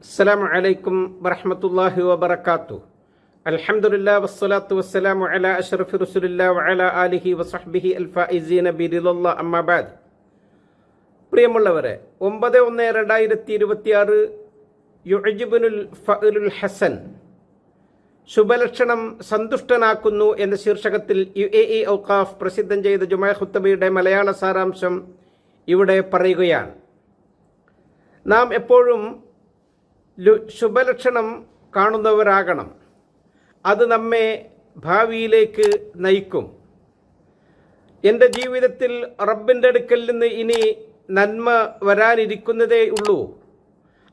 അസ്സലാമു അലൈക്കും വറഹ്മത്തുള്ളാഹി വബറകാതുഹു. അൽഹംദുലില്ലാഹി വസ്സലാത്തു വസ്സലാമു അലാ അഷ്റഫി റസൂലില്ലാഹി വഅലാ ആലിഹി വസഹ്ബിഹി അൽഫായിസീന ബിറിളല്ലാഹി അമ്മാ ബഅദ്. പ്രിയമുള്ളവരെ, 9/1/2026 യുഅ്ജിബുൽ ഫഅലുൽ ഹസൻ, ശുഭലക്ഷണം സന്തുഷ്ടനാക്കുന്നു എന്ന ശീർഷകത്തിൽ UAE ഔഖാഫ് പ്രസിദ്ധം ചെയ്ത ജുമാ ഖുത്ബയുടെ മലയാള സാരാംശം ഇവിടെ പറയുകയാണ്. നാം എപ്പോഴും ശുഭലക്ഷണം കാണുന്നവരാകണം. അത് നമ്മെ ഭാവിയിലേക്ക് നയിക്കും. എൻ്റെ ജീവിതത്തിൽ റബ്ബിൻ്റെ അടുക്കൽ നിന്ന് ഇനി നന്മ വരാനിരിക്കുന്നതേ ഉള്ളൂ.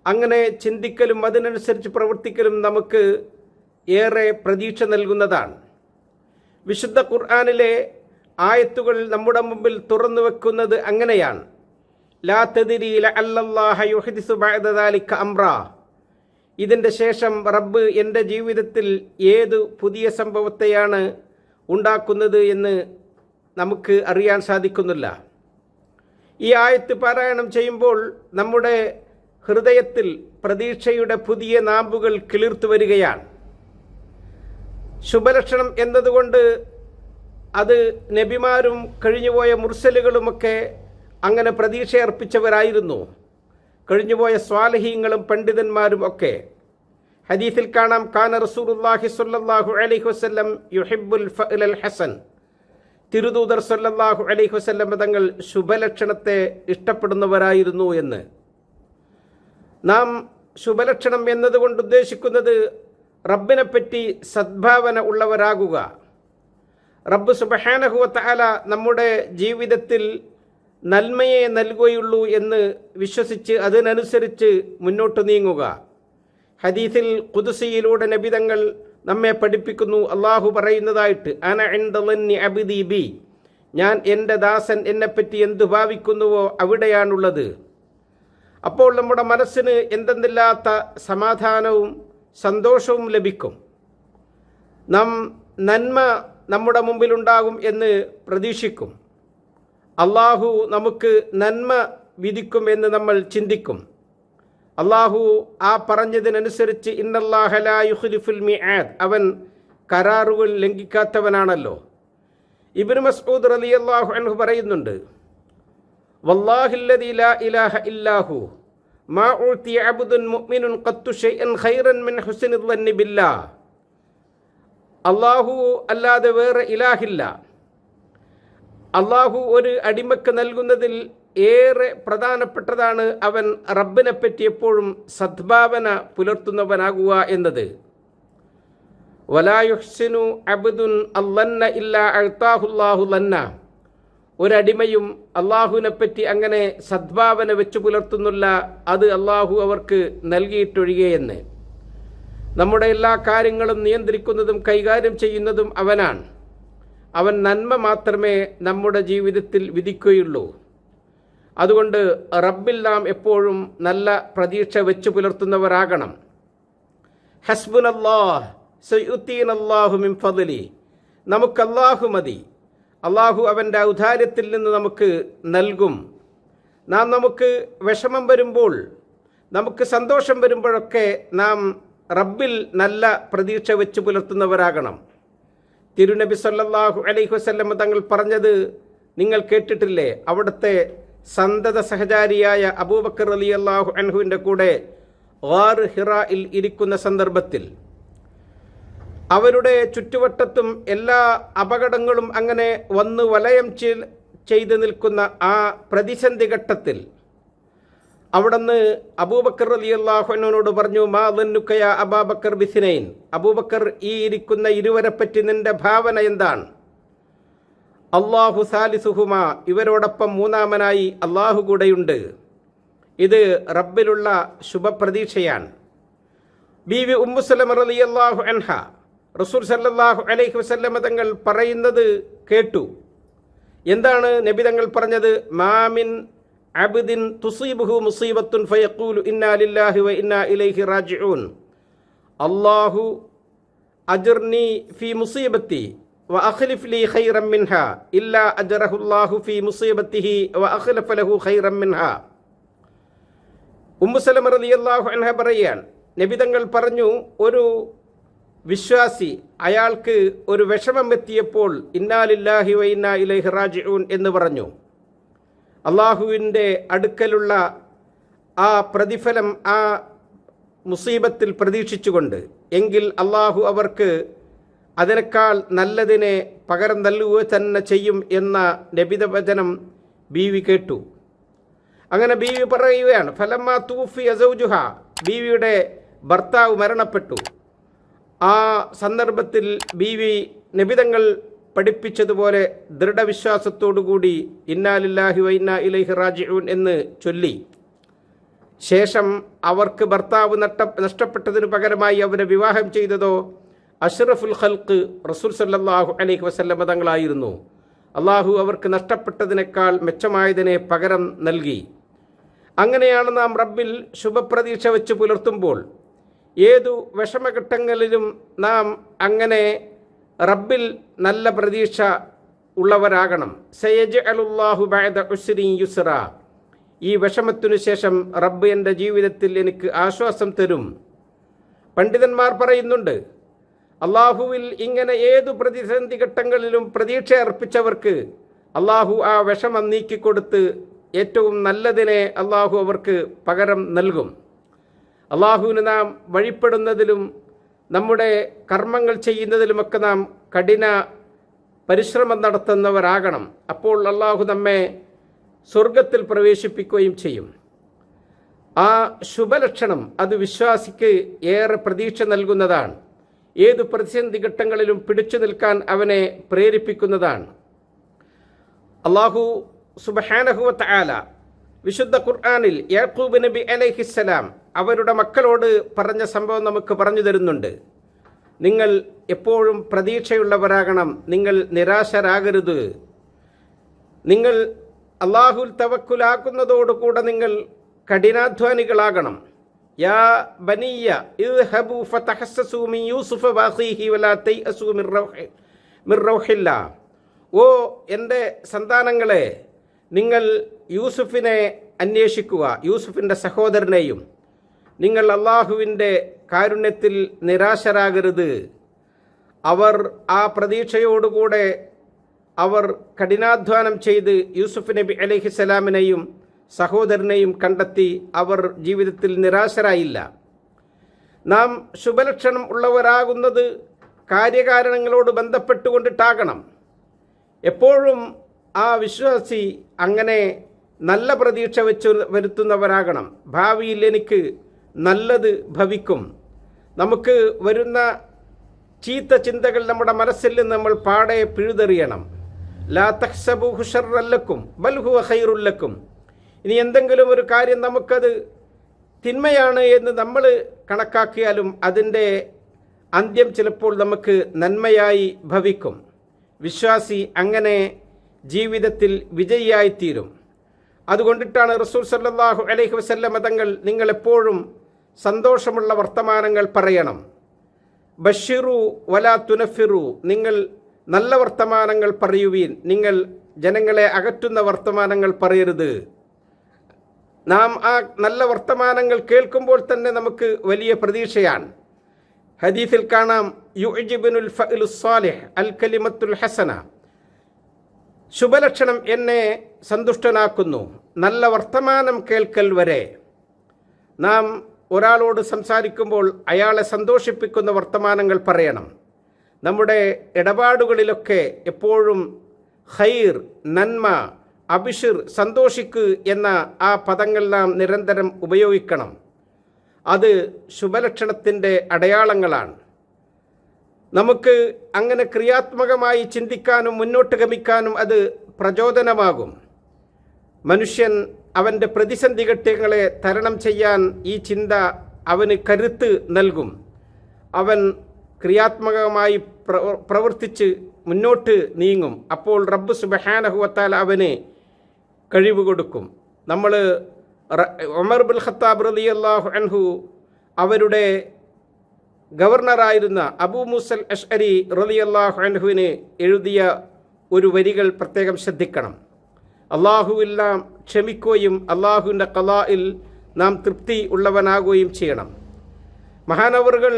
അങ്ങനെ ചിന്തിക്കലും അതിനനുസരിച്ച് പ്രവർത്തിക്കലും നമുക്ക് ഏറെ പ്രതീക്ഷ നൽകുന്നതാണ്. വിശുദ്ധ ഖുർആനിലെ ആയത്തുകൾ നമ്മുടെ മുമ്പിൽ തുറന്നു വെക്കുന്നത് അങ്ങനെയാണ്. ലാ തദ്രി ലഅല്ലല്ലാഹ യുഹ്ദിസു ബഅദ ദാലിക അംറാ. ഇതിൻ്റെ ശേഷം റബ്ബ് എൻ്റെ ജീവിതത്തിൽ ഏതു പുതിയ സംഭവത്തെയാണ് ഉണ്ടാക്കുന്നത് എന്ന് നമുക്ക് അറിയാൻ സാധിക്കുന്നില്ല. ഈ ആയത്ത് പാരായണം ചെയ്യുമ്പോൾ നമ്മുടെ ഹൃദയത്തിൽ പ്രതീക്ഷയുടെ പുതിയ നാമ്പുകൾ കിളിർത്തു വരികയാണ്. ശുഭലക്ഷണം എന്നതുകൊണ്ട് അത് നബിമാരും കഴിഞ്ഞുപോയ മുർസലുകളുമൊക്കെ അങ്ങനെ പ്രതീക്ഷയർപ്പിച്ചവരായിരുന്നു. കഴിഞ്ഞുപോയ സ്വാലിഹീങ്ങളും പണ്ഡിതന്മാരും ഒക്കെ. ഹദീസിൽ കാണാം, കാന റസൂലുള്ളാഹി സ്വല്ലല്ലാഹു അലൈഹി വസല്ലം യുഹിബ്ബുൽ ഫഅലൽ ഹസൻ. തിരുദൂതർ സ്വല്ലല്ലാഹു അലൈഹി വസല്ലം തങ്ങൾ ശുഭലക്ഷണത്തെ ഇഷ്ടപ്പെടുന്നവരായിരുന്നു എന്ന്. നാം ശുഭലക്ഷണം എന്നതുകൊണ്ട് ഉദ്ദേശിക്കുന്നത് റബ്ബിനെപ്പറ്റി സദ്ഭാവന ഉള്ളവരാകുക. റബ്ബ് സുബ്ഹാനഹു വ തആല നമ്മുടെ ജീവിതത്തിൽ നന്മയെ നൽകുകയുള്ളൂ എന്ന് വിശ്വസിച്ച് അതിനനുസരിച്ച് മുന്നോട്ട് നീങ്ങുക. ഹദീസിൽ ഖുദ്സിയിലൂടെ നബി തങ്ങൾ നമ്മെ പഠിപ്പിക്കുന്നു. അള്ളാഹു പറയുന്നതായിട്ട്, അന ഇൻദ ളന്നി അബ്ദി ബി, ഞാൻ എൻ്റെ ദാസൻ എന്നെപ്പറ്റി എന്തു ഭാവിക്കുന്നുവോ അവിടെയാണുള്ളത്. അപ്പോൾ നമ്മുടെ മനസ്സിന് എന്തെന്നില്ലാത്ത സമാധാനവും സന്തോഷവും ലഭിക്കും. നാം നന്മ നമ്മുടെ മുമ്പിലുണ്ടാകും എന്ന് പ്രതീക്ഷിക്കും. അള്ളാഹു നമുക്ക് നന്മ വിധിക്കും എന്ന് നമ്മൾ ചിന്തിക്കും. അള്ളാഹു ആ പറഞ്ഞതിനനുസരിച്ച് ഇന്നല്ലാഹ ലാ യുഖ്ലിഫുൽ മിആദ്, അവൻ കരാറുകൾ ലംഘിക്കാത്തവനാണല്ലോ. ഇബ്നു മസ്ഊദ് റളിയല്ലാഹു അൻഹു പറയുന്നുണ്ട്, വല്ലാഹില്ലദീ ലാ ഇലാഹ ഇല്ലാഹു മാ ഉതിയ അബ്ദുൻ മുഅ്മിനുൻ ഖത്തു ശൈഅൻ ഖൈറൻ മിൻ ഹുസ്നിൽ ളന്നി ബില്ലാഹ്. അള്ളാഹു അല്ലാതെ വേറെ ഇലാഹില്ല. അള്ളാഹു ഒരു അടിമക്ക് നൽകുന്നതിൽ ഏറെ പ്രധാനപ്പെട്ടതാണ് അവൻ റബ്ബിനെ പറ്റി എപ്പോഴും സദ്ഭാവന പുലർത്തുന്നവനാകുക എന്നത്. വലാ യുഹ്സിനു അബ്ദുൻ അല്ലന്ന ഇല്ലാ അഅ്താഹുല്ലാഹു ലന്ന. ഒരടിമയും അള്ളാഹുവിനെ പറ്റി അങ്ങനെ സദ്ഭാവന വെച്ചു പുലർത്തുന്നില്ല, അത് അള്ളാഹു അവർക്ക് നൽകിയിട്ടൊഴികെയെന്ന്. നമ്മുടെ എല്ലാ കാര്യങ്ങളും നിയന്ത്രിക്കുന്നതും കൈകാര്യം ചെയ്യുന്നതും അവനാണ്. അവൻ നന്മ മാത്രമേ നമ്മുടെ ജീവിതത്തിൽ വിധിക്കുകയുള്ളൂ. അതുകൊണ്ട് റബ്ബിൽ നാം എപ്പോഴും നല്ല പ്രതീക്ഷ വെച്ചു പുലർത്തുന്നവരാകണം. ഹസ്ബുനല്ലാഹ് സയുതീനല്ലാഹു മിൻ ഫദ്ലി. നമുക്ക് അല്ലാഹു മതി. അല്ലാഹു അവൻ്റെ ഔദാര്യത്തിൽ നിന്ന് നമുക്ക് നൽകും. നമുക്ക് വിഷമം വരുമ്പോൾ, നമുക്ക് സന്തോഷം വരുമ്പോഴൊക്കെ നാം റബ്ബിൽ നല്ല പ്രതീക്ഷ വെച്ചു പുലർത്തുന്നവരാകണം. തിരുനബി സല്ലല്ലാഹു അലൈഹി വസല്ലം തങ്ങൾ പറഞ്ഞത് നിങ്ങൾ കേട്ടിട്ടില്ലേ? അവിടുത്തെ സന്തത സഹചാരിയായ അബൂബക്കർ റളിയല്ലാഹു അൻഹുവിൻ്റെ കൂടെ ഗാർ ഹിറായിൽ ഇരിക്കുന്ന സന്ദർഭത്തിൽ അവരുടെ ചുറ്റുവട്ടത്തും എല്ലാ അപകടങ്ങളും അങ്ങനെ വന്ന് വലയം ചെയ്ത് നിൽക്കുന്ന ആ പ്രതിസന്ധി ഘട്ടത്തിൽ അവിടുന്ന് അബൂബക്കർ റളിയല്ലാഹു അൻഹുവിനോട് പറഞ്ഞു, മാ ദന്നുക യാ അബൂബക്കർ ബിസ്നൈൻ. അബൂബക്കർ, ഈ ഇരിക്കുന്ന ഇരുവരെ പറ്റി നിന്റെ ഭാവന എന്താണ്? അല്ലാഹു സാലിസുഹുമാ, ഇവരോടൊപ്പം മൂന്നാമനായി അള്ളാഹു കൂടെയുണ്ട്. ഇത് റബ്ബിലുള്ള ശുഭപ്രതീക്ഷയാണ്. ബീവി ഉമ്മു സലമ റളിയല്ലാഹു അൻഹ റസൂൽ സല്ലല്ലാഹു അലൈഹി വസല്ലം തങ്ങൾ പറയുന്നത് കേട്ടു. എന്താണ് നബി തങ്ങൾ പറഞ്ഞത്? മാമിൻ അബ്ദിൻ തുസീബുഹു മുസീബത്തുൻ ഫയഖൂലു ഇന്നാ ലില്ലാഹി വ ഇന്നാ ഇലൈഹി റാജിഊൻ. അല്ലാഹു അജ്ർനി ഫീ മുസീബത്തി വ അഖ്ലിഫ് ലി ഖൈറൻ മിൻഹാ ഇല്ലാ അജ്റഹുല്ലാഹു ഫീ മുസീബത്തിഹി വ അഖ്ലഫ ലഹു ഖൈറൻ മിൻഹാ. ഉമ്മു സലമ റളിയല്ലാഹു അൻഹ പറയുകയാണ്, നബിതങ്ങൾ പറഞ്ഞു, ഒരു വിശ്വാസി അയാൾക്ക് ഒരു വിഷമം എത്തിയപ്പോൾ ഇന്നാ ലില്ലാഹി വ ഇന്നാ ഇലൈഹി റാജിഊൻ എന്ന് പറഞ്ഞു. അള്ളാഹുവിൻ്റെ അടുക്കലുള്ള ആ പ്രതിഫലം ആ മുസീബത്തിൽ പ്രതീക്ഷിച്ചുകൊണ്ട്, എങ്കിൽ അള്ളാഹു അവർക്ക് അതിനേക്കാൾ നല്ലതിനെ പകരം നൽകുക തന്നെ ചെയ്യും എന്ന നബിത വചനം ബീവി കേട്ടു. അങ്ങനെ ബീവി പറയുകയാണ്, ഫലമ്മ തൂഫിയ സൗജുഹ, ബീവിയുടെ ഭർത്താവ് മരണപ്പെട്ടു. ആ സന്ദർഭത്തിൽ ബീവി നബിതങ്ങൾ പഠിപ്പിച്ചതുപോലെ ദൃഢവിശ്വാസത്തോടുകൂടി ഇന്നാ ലില്ലാഹി വ ഇന്നാ ഇലൈഹി റാജിഊൻ എന്ന് ചൊല്ലി. ശേഷം അവർക്ക് ഭർത്താവ് നഷ്ടപ്പെട്ടതിന് പകരമായി അവരെ വിവാഹം ചെയ്തതോ അഷ്റഫുൽ ഖൽഖ് റസൂൽ സല്ലല്ലാഹു അലൈഹി വസല്ലമ തങ്ങളായിരുന്നു. അള്ളാഹു അവർക്ക് നഷ്ടപ്പെട്ടതിനേക്കാൾ മെച്ചമായതിനെ പകരം നൽകി. അങ്ങനെയാണ് നാം റബ്ബിൽ ശുഭപ്രതീക്ഷ വെച്ച് പുലർത്തുമ്പോൾ ഏതു വിഷമഘട്ടങ്ങളിലും നാം അങ്ങനെ റബ്ബിൽ നല്ല പ്രതീക്ഷ ഉള്ളവരാകണം. സയജ്അലുല്ലാഹു ബഅദ ഉസ്രിൻ യുസ്റ, ഈ വിഷമത്തിനു ശേഷം റബ്ബ് എൻ്റെ ജീവിതത്തിൽ എനിക്ക് ആശ്വാസം തരും. പണ്ഡിതന്മാർ പറയുന്നുണ്ട്, അള്ളാഹുവിൽ ഇങ്ങനെ ഏതു പ്രതിസന്ധി ഘട്ടങ്ങളിലും പ്രതീക്ഷ അർപ്പിച്ചവർക്ക് അള്ളാഹു ആ വിഷമം നീക്കിക്കൊടുത്ത് ഏറ്റവും നല്ലതിനെ അള്ളാഹു അവർക്ക് പകരം നൽകും. അള്ളാഹുവിന് നാം വഴിപ്പെടുന്നതിലും നമ്മുടെ കർമ്മങ്ങൾ ചെയ്യുന്നതിലുമൊക്കെ നാം കഠിന പരിശ്രമം നടത്തുന്നവരാകണം. അപ്പോൾ അള്ളാഹു നമ്മെ സ്വർഗത്തിൽ പ്രവേശിപ്പിക്കുകയും ചെയ്യും. ആ ശുഭലക്ഷണം അത് വിശ്വാസിക്ക് ഏറെ പ്രതീക്ഷ നൽകുന്നതാണ്. ഏതു പ്രതിസന്ധി ഘട്ടങ്ങളിലും പിടിച്ചു നിൽക്കാൻ അവനെ പ്രേരിപ്പിക്കുന്നതാണ്. അള്ളാഹു സുബ്ഹാനഹു വ തആല വിശുദ്ധ ഖുർആനിൽ യാക്കൂബ് നബി അലൈഹിസ്സലാം അവരുടെ മക്കളോട് പറഞ്ഞ സംഭവം നമുക്ക് പറഞ്ഞു തരുന്നുണ്ട്. നിങ്ങൾ എപ്പോഴും പ്രതീക്ഷയുള്ളവരാകണം, നിങ്ങൾ നിരാശരാകരുത്. നിങ്ങൾ അള്ളാഹുൽ തവക്കുലാക്കുന്നതോടുകൂടെ നിങ്ങൾ കഠിനാധ്വാനികളാകണം. യാ ബനിയ ഇദ്ഹബു ഫതഹസ്സസു മിൻ യൂസുഫ വഅഖീഹി വലാ തയഅസു മിർ റൗഹില്ലാ, ഓ എൻ്റെ സന്താനങ്ങളെ, നിങ്ങൾ യൂസുഫിനെ അന്വേഷിക്കുക, യൂസുഫിൻ്റെ സഹോദരനെയും. നിങ്ങൾ അള്ളാഹുവിൻ്റെ കാരുണ്യത്തിൽ നിരാശരാകരുത്. അവർ ആ പ്രതീക്ഷയോടുകൂടെ അവർ കഠിനാധ്വാനം ചെയ്ത് യൂസുഫ് നബി അലൈഹിസ്സലാമിനെയും സഹോദരനെയും കണ്ടെത്തി. അവർ ജീവിതത്തിൽ നിരാശരായില്ല. നാം ശുഭലക്ഷണം ഉള്ളവരാകുന്നത് കാര്യകാരണങ്ങളോട് ബന്ധപ്പെട്ടുകൊണ്ടിട്ടാകണം. എപ്പോഴും ആ വിശ്വാസി അങ്ങനെ നല്ല പ്രതീക്ഷ വെച്ച് വരുത്തുന്നവരാകണം. ഭാവിയിൽ എനിക്ക് നല്ലത് ഭവിക്കും. നമുക്ക് വരുന്ന ചീത്ത ചിന്തകൾ നമ്മുടെ മനസ്സിൽ നിന്ന് നമ്മൾ പാടെ പിഴുതെറിയണം. ലാ തഹ്സബൂഹു ശർറൻ ലക്കും ബൽ ഹുവ ഖൈറുൻ ലക്കും. ഇനി എന്തെങ്കിലും ഒരു കാര്യം നമുക്കത് തിന്മയാണ് എന്ന് നമ്മൾ കണക്കാക്കിയാലും അതിൻ്റെ അന്ത്യം ചിലപ്പോൾ നമുക്ക് നന്മയായി ഭവിക്കും. വിശ്വാസി അങ്ങനെ ജീവിതത്തിൽ വിജയിയായിത്തീരും. അതുകൊണ്ടിട്ടാണ് റസൂൽ സല്ലല്ലാഹു അലൈഹി വസല്ലമ തങ്ങൾ നിങ്ങളെപ്പോഴും സന്തോഷമുള്ള വർത്തമാനങ്ങൾ പറയണം. ബഷിറു വലാ തുനഫിറു, നിങ്ങൾ നല്ല വർത്തമാനങ്ങൾ പറയുവീൻ, നിങ്ങൾ ജനങ്ങളെ അകറ്റുന്ന വർത്തമാനങ്ങൾ പറയരുത്. നാം ആ നല്ല വർത്തമാനങ്ങൾ കേൾക്കുമ്പോൾ തന്നെ നമുക്ക് വലിയ പ്രതീക്ഷയാണ്. ഹദീസിൽ കാണാം, യുഅ്ജിബുൽ ഫഅലുസ് സാലിഹ് അൽ കലിമത്തുൽ ഹസന, ശുഭലക്ഷണം എന്നെ സന്തുഷ്ടനാക്കുന്നു. നല്ല വർത്തമാനം കേൾക്കൽ വരെ. നാം ഒരാളോട് സംസാരിക്കുമ്പോൾ അയാളെ സന്തോഷിപ്പിക്കുന്ന വർത്തമാനങ്ങൾ പറയണം. നമ്മുടെ ഇടപാടുകളിലൊക്കെ എപ്പോഴും ഖൈർ, നന്മ, അബിഷിർ, സന്തോഷിക്ക് എന്ന ആ പദങ്ങൾ നാം നിരന്തരം ഉപയോഗിക്കണം. അത് ശുഭലക്ഷണത്തിൻ്റെ അടയാളങ്ങളാണ്. നമുക്ക് അങ്ങനെ ക്രിയാത്മകമായി ചിന്തിക്കാനും മുന്നോട്ട് ഗമിക്കാനും അത് പ്രചോദനമാകും. മനുഷ്യൻ അവൻ്റെ പ്രതിസന്ധി ഘട്ടങ്ങളെ തരണം ചെയ്യാൻ ഈ ചിന്ത അവന് കരുത്ത് നൽകും. അവൻ ക്രിയാത്മകമായി പ്രവർത്തിച്ച് മുന്നോട്ട് നീങ്ങും. അപ്പോൾ റബ്ബ് സുബ്ഹാനഹു വ തആല അവന് കഴിവ് കൊടുക്കും. നമ്മൾ ഉമർ ബിൻ ഖത്താബ് റളിയല്ലാഹു അൻഹു അവരുടെ ഗവർണറായിരുന്ന അബൂ മൂസൽ അശ്അരി റളിയല്ലാഹു അൻഹുവിന് എഴുതിയ ഒരു വരികൾ പ്രത്യേകം ശ്രദ്ധിക്കണം. അള്ളാഹുവെല്ലാം ക്ഷമിക്കുകയും അള്ളാഹുവിൻ്റെ ഖലായിൽ നാം തൃപ്തി ഉള്ളവനാകുകയും ചെയ്യണം. മഹാനവറുകൾ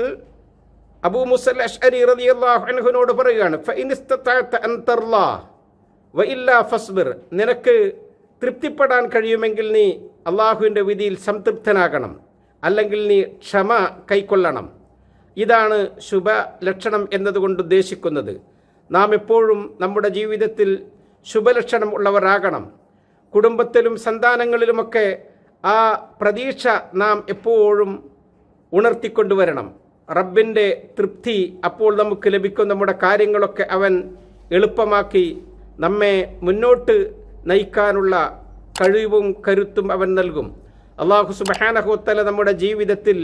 അബൂ മുസൽ അശ്അരി റളിയല്ലാഹു അൻഹുവിനോട് പറയുകയാണ്, ഫഇൻ ഇസ്തതഅത അൻ തർലാ വഇല്ലാ ഫസ്ബിർ, നിനക്ക് തൃപ്തിപ്പെടാൻ കഴിയുമെങ്കിൽ നീ അള്ളാഹുവിൻ്റെ വിധിയിൽ സംതൃപ്തനാകണം, അല്ലെങ്കിൽ നീ ക്ഷമ കൈക്കൊള്ളണം. ഇതാണ് ശുഭ ലക്ഷണം എന്നതുകൊണ്ട് ഉദ്ദേശിക്കുന്നത്. നാം എപ്പോഴും നമ്മുടെ ജീവിതത്തിൽ ശുഭലക്ഷണം ഉള്ളവരാകണം. കുടുംബത്തിലും സന്താനങ്ങളിലുമൊക്കെ ആ പ്രതീക്ഷ നാം എപ്പോഴും ഉണർത്തിക്കൊണ്ടുവരണം. റബ്ബിൻ്റെ തൃപ്തി അപ്പോൾ നമുക്ക് ലഭിക്കും. നമ്മുടെ കാര്യങ്ങളൊക്കെ അവൻ എളുപ്പമാക്കി നമ്മെ മുന്നോട്ട് നയിക്കാനുള്ള കഴിവും കരുത്തും അവൻ നൽകും. അല്ലാഹു സുബ്ഹാനഹു വ തആല നമ്മുടെ ജീവിതത്തിൽ,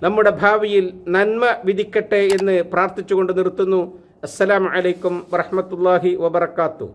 നമ്മുടെ ഭാവിയിൽ നന്മ വിധിക്കട്ടെ എന്ന് പ്രാർത്ഥിച്ചുകൊണ്ട് നിർത്തുന്നു. അസ്സലാമു അലൈക്കും വറഹ്മത്തുള്ളാഹി വബറകാതുഹു.